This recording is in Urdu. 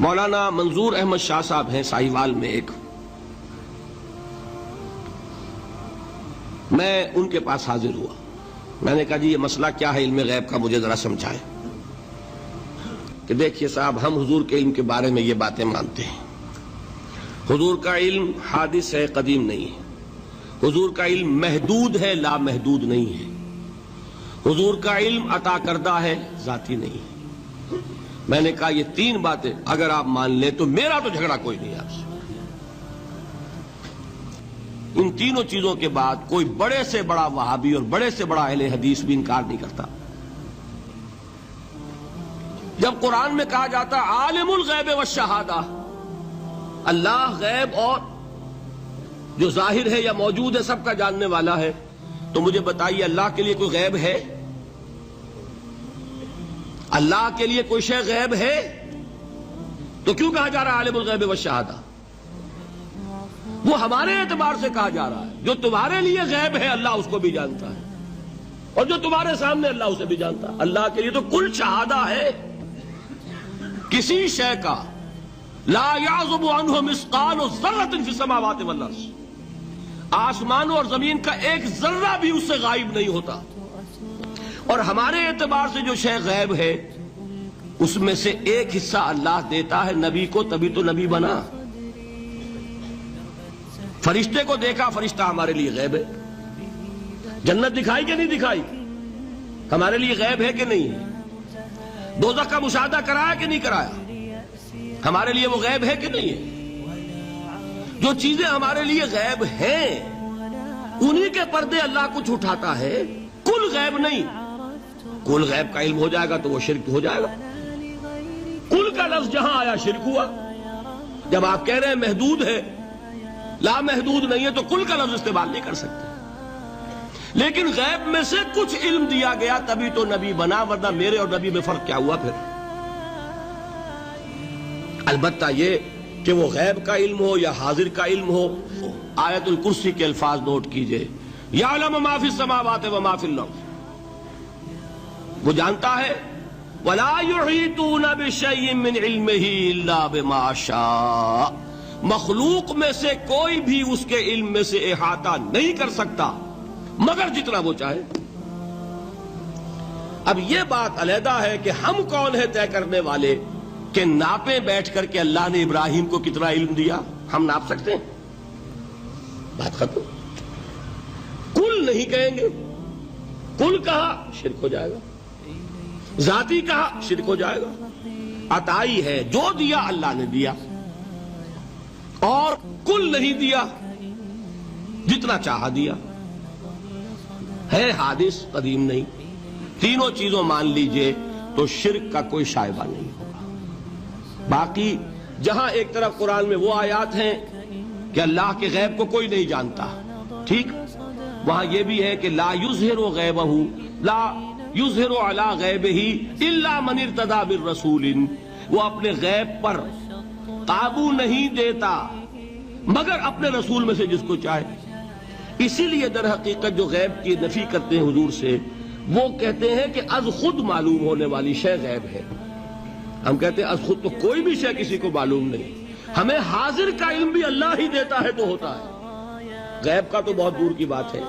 مولانا منظور احمد شاہ صاحب ہیں ساہیوال میں ایک، میں ان کے پاس حاضر ہوا. میں نے کہا جی یہ مسئلہ کیا ہے علم غیب کا، مجھے ذرا سمجھائیں. کہ دیکھیے صاحب، ہم حضور کے علم کے بارے میں یہ باتیں مانتے ہیں. حضور کا علم حادث ہے، قدیم نہیں ہے. حضور کا علم محدود ہے، لا محدود نہیں ہے. حضور کا علم عطا کردہ ہے، ذاتی نہیں ہے. میں نے کہا یہ تین باتیں اگر آپ مان لیں تو میرا تو جھگڑا کوئی نہیں آپ سے. ان تینوں چیزوں کے بعد کوئی بڑے سے بڑا وہابی اور بڑے سے بڑا اہل حدیث بھی انکار نہیں کرتا. جب قرآن میں کہا جاتا عالم الغیب والشہادہ، اللہ غیب اور جو ظاہر ہے یا موجود ہے سب کا جاننے والا ہے، تو مجھے بتائیے اللہ کے لیے کوئی غیب ہے؟ اللہ کے لیے کوئی شے غیب ہے؟ تو کیوں کہا جا رہا ہے عالم الغیب والشہادہ؟ وہ ہمارے اعتبار سے کہا جا رہا ہے. جو تمہارے لیے غیب ہے اللہ اس کو بھی جانتا ہے، اور جو تمہارے سامنے اللہ اسے بھی جانتا ہے. اللہ کے لیے تو کل شہادہ ہے. کسی شے کا لا یعزب عنہ مثقال ذرۃ فی السماوات والارض، آسمانوں اور زمین کا ایک ذرہ بھی اس سے غائب نہیں ہوتا. اور ہمارے اعتبار سے جو شے غیب ہے اس میں سے ایک حصہ اللہ دیتا ہے نبی کو، تبھی تو نبی بنا. فرشتے کو دیکھا، فرشتہ ہمارے لیے غیب ہے. جنت دکھائی کہ نہیں دکھائی، ہمارے لیے غیب ہے کہ نہیں ہے. دوزخ کا مشاہدہ کرایا کہ نہیں کرایا، ہمارے لیے وہ غیب ہے کہ نہیں ہے. جو چیزیں ہمارے لیے غیب ہیں انہی کے پردے اللہ کچھ اٹھاتا ہے. کل غیب نہیں. کل غیب کا علم ہو جائے گا تو وہ شرک ہو جائے گا. کل کا لفظ جہاں آیا شرک ہوا. جب آپ کہہ رہے ہیں محدود ہے، لا محدود نہیں ہے، تو کل کا لفظ استعمال نہیں کر سکتے. لیکن غیب میں سے کچھ علم دیا گیا تبھی تو نبی بنا، ورنہ میرے اور نبی میں فرق کیا ہوا پھر؟ البتہ یہ کہ وہ غیب کا علم ہو یا حاضر کا علم ہو. آیت الکرسی کے الفاظ نوٹ کیجئے، یعلم ما فی السماوات و ما فی الارض. وہ جانتا ہے ولا یحیطون بشیء من علمہ الا بما شاء. مخلوق میں سے کوئی بھی اس کے علم میں سے احاطہ نہیں کر سکتا مگر جتنا وہ چاہے. اب یہ بات علیحدہ ہے کہ ہم کون ہے طے کرنے والے کہ ناپیں بیٹھ کر کہ اللہ نے ابراہیم کو کتنا علم دیا. ہم ناپ سکتے ہیں؟ بات ختم. کل نہیں کہیں گے. کل کہا شرک ہو جائے گا، ذاتی کہا شرک ہو جائے گا. عطائی ہے، جو دیا اللہ نے دیا، اور کل نہیں دیا، جتنا چاہا دیا. ہے حادث، قدیم نہیں. تینوں چیزوں مان لیجئے تو شرک کا کوئی شائبہ نہیں ہوگا. باقی جہاں ایک طرف قرآن میں وہ آیات ہیں کہ اللہ کے غیب کو کوئی نہیں جانتا، ٹھیک، وہاں یہ بھی ہے کہ لا یظہر غیبہ، لا یظہر علی غیبہ الا من ارتضی بالرسول. وہ اپنے غیب پر قابو نہیں دیتا مگر اپنے رسول میں سے جس کو چاہے. اسی لیے در حقیقت جو غیب کی نفی کرتے ہیں حضور سے، وہ کہتے ہیں کہ از خود معلوم ہونے والی شے غیب ہے. ہم کہتے ہیں از خود تو کوئی بھی شے کسی کو معلوم نہیں. ہمیں حاضر کا علم بھی اللہ ہی دیتا ہے تو ہوتا ہے. غیب کا تو بہت دور کی بات ہے.